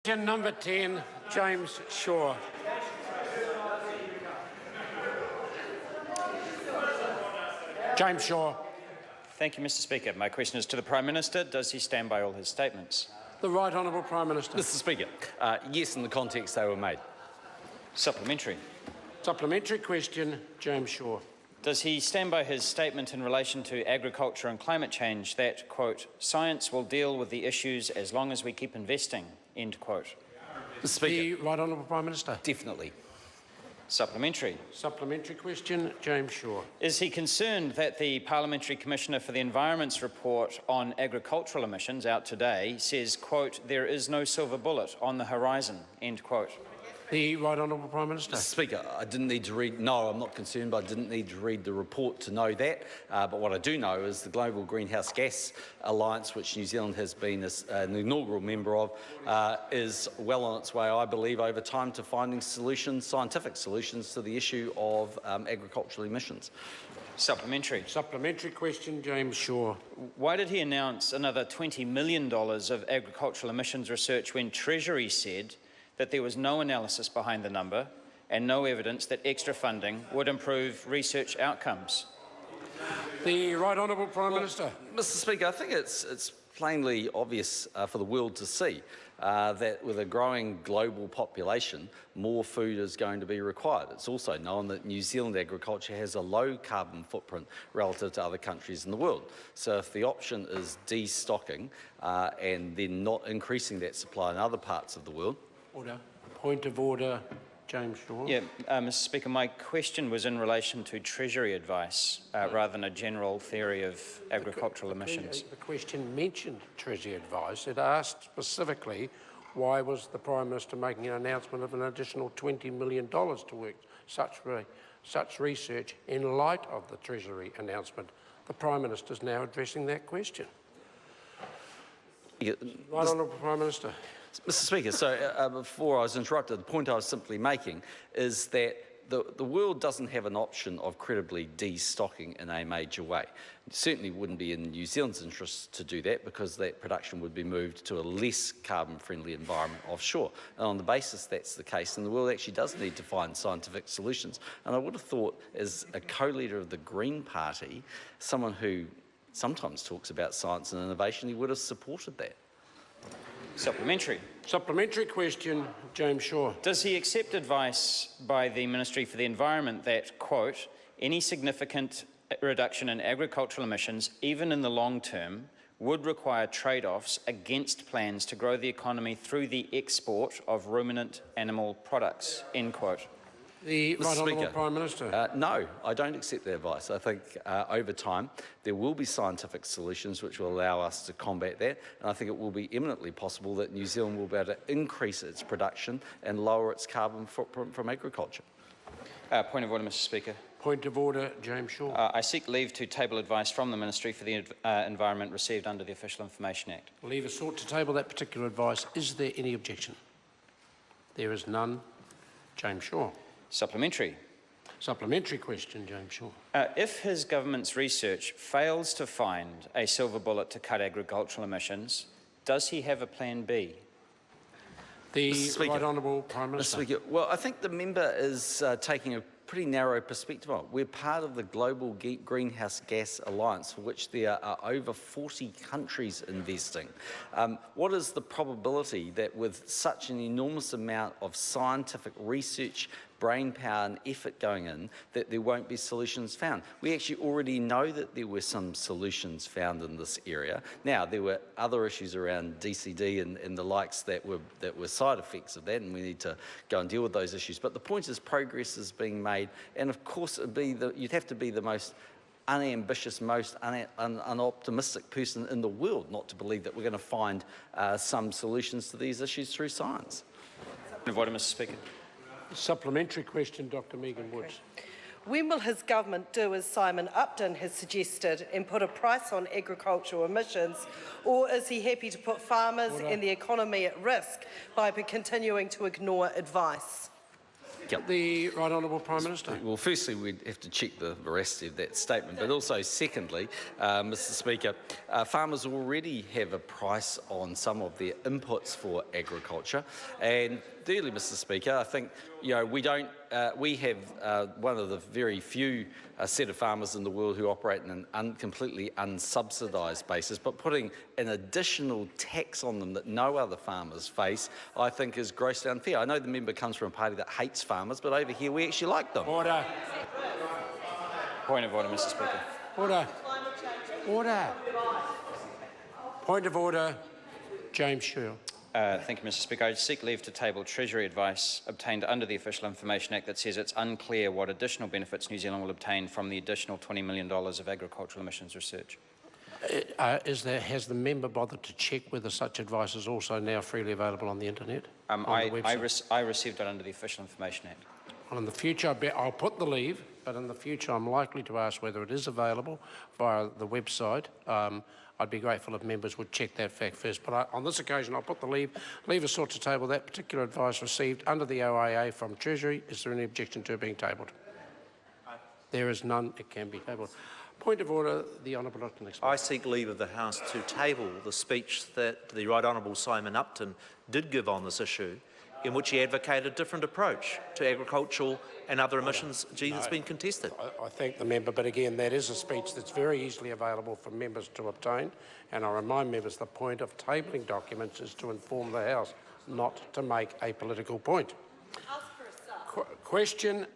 Question number 10, James Shaw. James Shaw. Thank you, Mr. Speaker. My question is to the Prime Minister. Does he stand by all his statements? The Right Honourable Prime Minister. Mr. Speaker, yes, in the context they were made. Supplementary. Supplementary question, James Shaw. Does he stand by his statement in relation to agriculture and climate change that, quote, science will deal with the issues as long as we keep investing, end quote? Mr. Speaker. The Right Honourable Prime Minister. Definitely. Supplementary. Supplementary question, James Shaw. Is he concerned that the Parliamentary Commissioner for the Environment's report on agricultural emissions out today says, quote, there is no silver bullet on the horizon, end quote? The Right Honourable Prime Minister. Mr. Speaker, I didn't need to read, no, I'm not concerned, but I didn't need to read the report to know that. But what I do know is the Global Greenhouse Gas Alliance, which New Zealand has been an inaugural member of, is well on its way, I believe, over time to finding solutions, scientific solutions to the issue of agricultural emissions. Supplementary. Supplementary question, James Shaw. Why did he announce another $20 million of agricultural emissions research when Treasury said that there was no analysis behind the number and no evidence that extra funding would improve research outcomes? The Right Honourable Prime Minister. Mr. Speaker, I think it's plainly obvious for the world to see that with a growing global population, more food is going to be required. It's also known that New Zealand agriculture has a low carbon footprint relative to other countries in the world. So if the option is destocking and then not increasing that supply in other parts of the world. Order. Point of order, James Shaw. Yeah, Mr. Speaker, my question was in relation to Treasury advice rather than a general theory of agricultural emissions. The question mentioned Treasury advice. It asked specifically why was the Prime Minister making an announcement of an additional $20 million to work such research in light of the Treasury announcement. The Prime Minister is now addressing that question. Yeah, Right Honourable Prime Minister. Mr. Speaker, so before I was interrupted, the point I was simply making is that the world doesn't have an option of credibly destocking in a major way. It certainly wouldn't be in New Zealand's interest to do that because that production would be moved to a less carbon-friendly environment offshore. And on the basis that's the case, then the world actually does need to find scientific solutions. And I would have thought, as a co-leader of the Green Party, someone who sometimes talks about science and innovation, he would have supported that. Supplementary. Supplementary question, James Shaw. Does he accept advice by the Ministry for the Environment that, quote, any significant reduction in agricultural emissions, even in the long term, would require trade-offs against plans to grow the economy through the export of ruminant animal products, end quote? The Right Honourable Prime Minister. No, I don't accept that advice. I think over time there will be scientific solutions which will allow us to combat that, and I think it will be eminently possible that New Zealand will be able to increase its production and lower its carbon footprint from agriculture. Point of order, Mr. Speaker. Point of order, James Shaw. I seek leave to table advice from the Ministry for the Environment received under the Official Information Act. Leave is sought to table that particular advice. Is there any objection? There is none. James Shaw. Supplementary. Supplementary question, James Shaw. If his government's research fails to find a silver bullet to cut agricultural emissions, does he have a plan B? The Right Honourable Prime Minister. Mr. Speaker, well, I think the member is taking a pretty narrow perspective on it. We're part of the Global Greenhouse Gas Alliance, for which there are over 40 countries investing. What is the probability that with such an enormous amount of scientific research, brain power and effort going in, that there won't be solutions found? We actually already know that there were some solutions found in this area. Now, there were other issues around DCD and the likes that were side effects of that, and we need to go and deal with those issues. But the point is progress is being made, and of course you'd have to be the most unambitious, most unoptimistic person in the world not to believe that we're going to find some solutions to these issues through science. Point of order, Mr. Speaker. Supplementary question, Dr. Megan Woods. When will his government do as Simon Upton has suggested and put a price on agricultural emissions, or is he happy to put farmers and the economy at risk by continuing to ignore advice? Yep. The Right Honourable Prime Minister. Well, firstly, we'd have to check the veracity of that statement, but also, secondly, Mr Speaker, farmers already have a price on some of their inputs for agriculture, and thirdly, Mr Speaker, I think we have one of the very few set of farmers in the world who operate in an completely unsubsidised basis, but putting an additional tax on them that no other farmers face, I think is grossly unfair. I know the member comes from a party that hates farmers, but over here we actually like them. Order. Point of order, Mr Speaker. Order. Order. Point of order, James Sherrill. Thank you, Mr Speaker. I seek leave to table Treasury advice obtained under the Official Information Act that says it's unclear what additional benefits New Zealand will obtain from the additional $20 million of agricultural emissions research. Has the member bothered to check whether such advice is also now freely available on the internet? I received it under the Official Information Act. Well, in the future, I'll put the leave, but in the future I'm likely to ask whether it is available via the website. I'd be grateful if members would check that fact first. But on this occasion, I'll put the leave is sought to table that particular advice received under the OIA from Treasury. Is there any objection to it being tabled? No. There is none. It can be tabled. Point of order, the Honourable Upton. I seek leave of the House to table the speech that the Right Honourable Simon Upton did give on this issue, in which he advocated a different approach to agricultural and other emissions that's been contested. I thank the member, but again, that is a speech that's very easily available for members to obtain, and I remind members the point of tabling documents is to inform the House, not to make a political point. Question